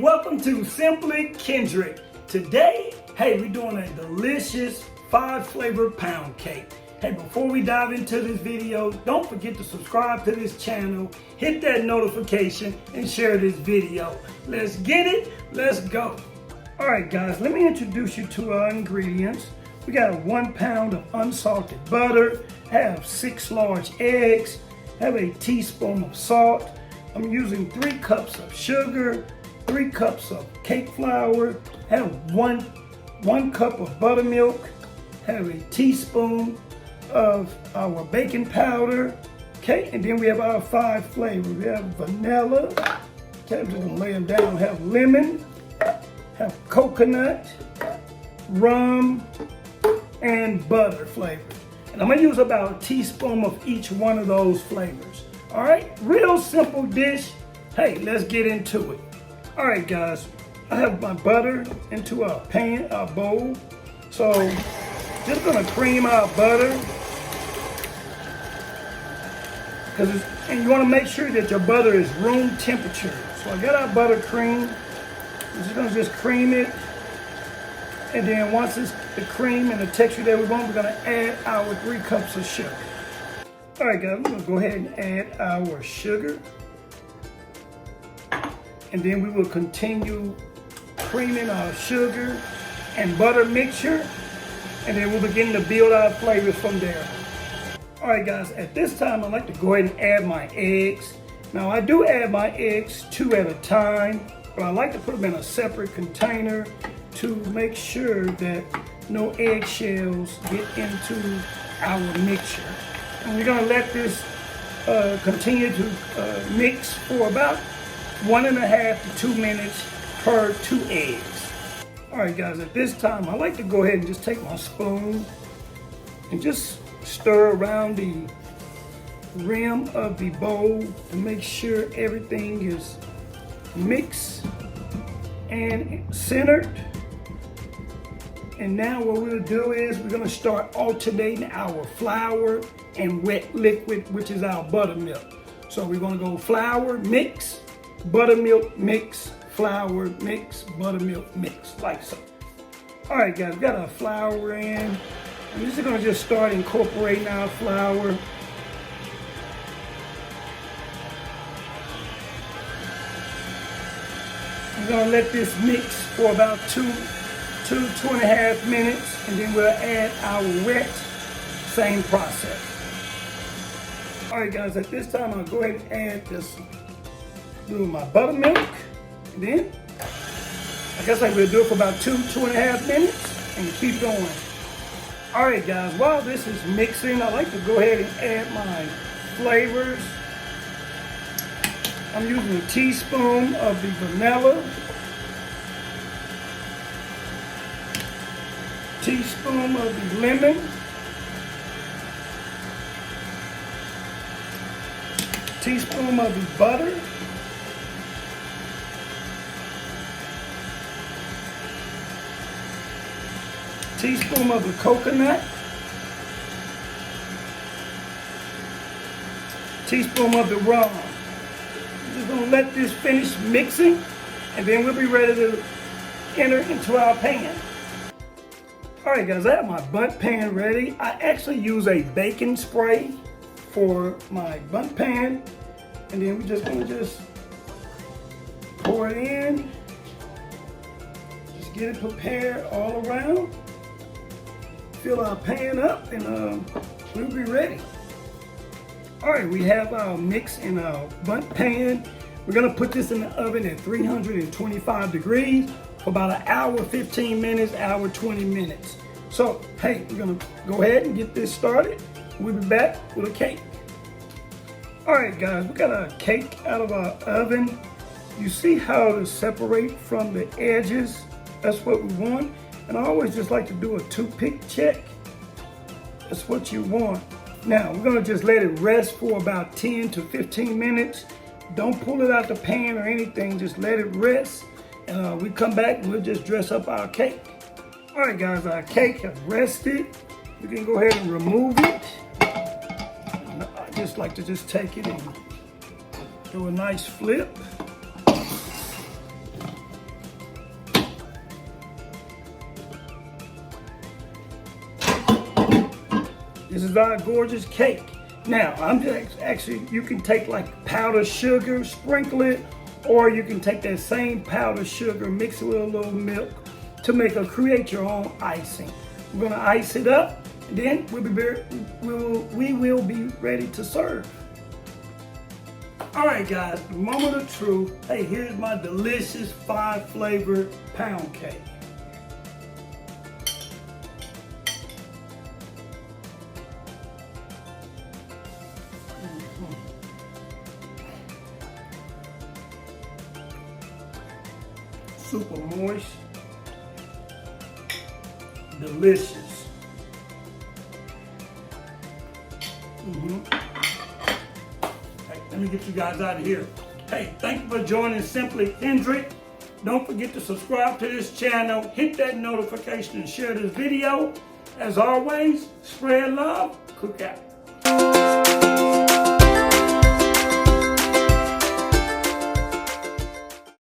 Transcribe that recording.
welcome to Simply Kendrick. Today, we're doing a delicious 5-flavor pound cake. Before we dive into this video, don't forget to subscribe to this channel, hit that notification, and share this video. Let's get it, let's go. All right, guys, let me introduce you to our ingredients. We got 1 pound of unsalted butter, have 6 large eggs, have a teaspoon of salt. I'm using 3 cups of sugar, 3 cups of cake flour, have one cup of buttermilk, have a teaspoon of our baking powder, and then we have our 5 flavors. We have vanilla, I'm just gonna lay them down, have lemon, have coconut, rum, and butter flavor. And I'm gonna use about a teaspoon of each one of those flavors. All right, real simple dish. Let's get into it. All right, guys, I have my butter into our pan, our bowl. So just gonna cream our butter. And you wanna make sure that your butter is room temperature. So I got our butter cream. I'm just gonna cream it. And then once it's the cream and the texture that we want, we're gonna add our 3 cups of sugar. All right, guys, we're gonna go ahead and add our sugar. And then we will continue creaming our sugar and butter mixture. And then we'll begin to build our flavors from there. All right, guys, at this time, I'd like to go ahead and add my eggs. Now, I do add my eggs 2 at a time, but I like to put them in a separate container to make sure that no eggshells get into our mixture. And we're gonna let this continue to mix for about 1.5 to 2 minutes per 2 eggs. All right, guys, at this time, I like to go ahead and just take my spoon and just stir around the rim of the bowl to make sure everything is mixed and centered. And now what we'll do is we're gonna start alternating our flour and wet liquid, which is our buttermilk. So we're gonna go flour, mix, buttermilk, mix, flour, mix, buttermilk, mix, like so. All right, guys, we got our flour in. I'm just gonna start incorporating our flour. I'm gonna let this mix for about 2.5 minutes, and then we'll add our wet, same process. All right, guys, at this time, I'll go ahead and add this, do my buttermilk, and then, I guess we'll do it for about 2.5 minutes, and keep going. All right, guys, while this is mixing, I like to go ahead and add my flavors. I'm using a teaspoon of the vanilla, teaspoon of the lemon, teaspoon of the butter, teaspoon of the coconut, teaspoon of the rum. I'm just gonna let this finish mixing, and then we'll be ready to enter into our pan. All right, guys, I have my bundt pan ready. I actually use a baking spray for my bundt pan, and then we're just gonna pour it in. Just get it prepared all around. Fill our pan up, and we'll be ready. All right, we have our mix in our bundt pan. We're gonna put this in the oven at 325 degrees for about 1 hour, 15 minutes, 1 hour, 20 minutes. So, we're gonna go ahead and get this started. We'll be back with a cake. All right, guys, we got our cake out of our oven. You see how to separate from the edges? That's what we want. And I always just like to do a toothpick check. That's what you want. Now, we're gonna just let it rest for about 10 to 15 minutes. Don't pull it out the pan or anything, just let it rest. And we come back and we'll just dress up our cake. All right, guys, our cake has rested. We can go ahead and remove it. I just like to take it and do a nice flip. This is our gorgeous cake. Now, I'm just actually, you can take like powdered sugar, sprinkle it, or you can take that same powdered sugar, mix it with a little milk to create your own icing. We're gonna ice it up, and then we will be ready to serve. All right, guys, the moment of truth. Hey, here's my delicious 5-flavor pound cake. Super moist, delicious. Hey, let me get you guys out of here. Hey, thank you for joining Simply Kendrick. Don't forget to subscribe to this channel, hit that notification, and share this video. As always, spread love, cook out.